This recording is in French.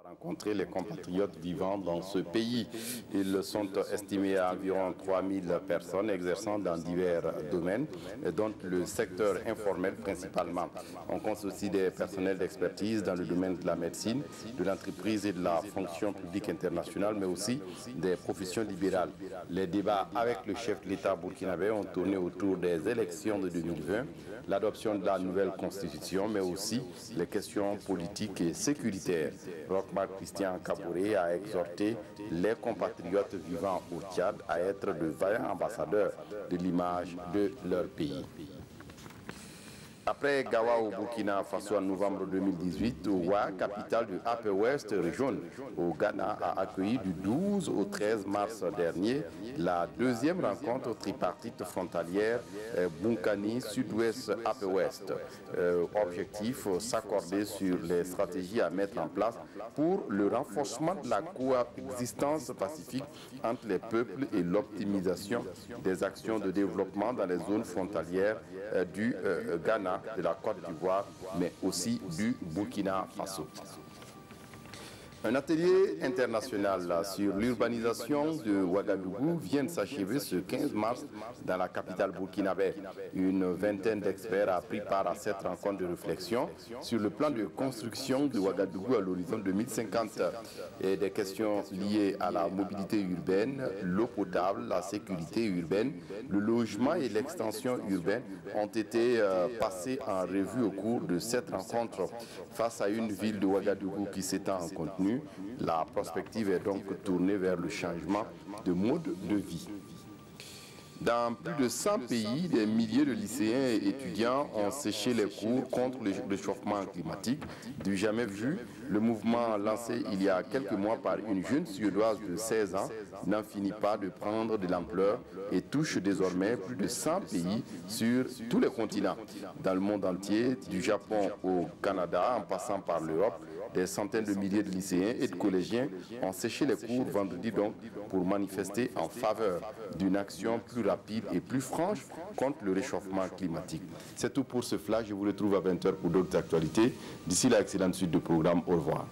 rencontrer les compatriotes vivant dans ce pays. Ils sont estimés à environ 3000 personnes exerçant dans divers domaines, dont le secteur informel principalement. On compte aussi des personnels d'expertise dans le domaine de la médecine, de l'entreprise et de la fonction publique internationale, mais aussi des professions libérales. Les débats avec le chef de l'État burkinabé ont tourné autour des élections de 2020, l'adoption de la nouvelle constitution, mais aussi les questions politiques et sécuritaires. Christian Kabouré a exhorté les compatriotes vivant au Tchad à être de vaillants ambassadeurs de l'image de leur pays. Après Gawa au Burkina Faso en novembre 2018, Ouaga, capitale du Upper West région au Ghana, a accueilli du 12 au 13 mars dernier la deuxième rencontre tripartite frontalière Bunkani Sud-Ouest Upper West. Objectif, s'accorder sur les stratégies à mettre en place pour le renforcement de la coexistence pacifique entre les peuples et l'optimisation des actions de développement dans les zones frontalières du Ghana, de la Côte d'Ivoire, mais aussi du Burkina Faso. Un atelier international sur l'urbanisation de Ouagadougou vient de s'achever ce 15 mars dans la capitale burkinabé. Une vingtaine d'experts a pris part à cette rencontre de réflexion sur le plan de construction de Ouagadougou à l'horizon 2050 et des questions liées à la mobilité urbaine, l'eau potable, la sécurité urbaine, le logement et l'extension urbaine ont été passés en revue au cours de cette rencontre. Face à une ville de Ouagadougou qui s'étend en contenu, la prospective est donc tournée vers le changement de mode de vie. Dans plus de 100 pays, des milliers de lycéens et étudiants ont séché les cours contre le réchauffement climatique. Du jamais vu, le mouvement lancé il y a quelques mois par une jeune Suédoise de 16 ans n'en finit pas de prendre de l'ampleur et touche désormais plus de 100 pays sur tous les continents. Dans le monde entier, du Japon au Canada, en passant par l'Europe, des centaines de milliers de lycéens et de collégiens ont séché les cours vendredi donc pour manifester en faveur d'une action plus rapide et plus franche contre le réchauffement climatique. C'est tout pour ce flash. Je vous retrouve à 20h pour d'autres actualités. D'ici là, excellente suite de programme. Au revoir.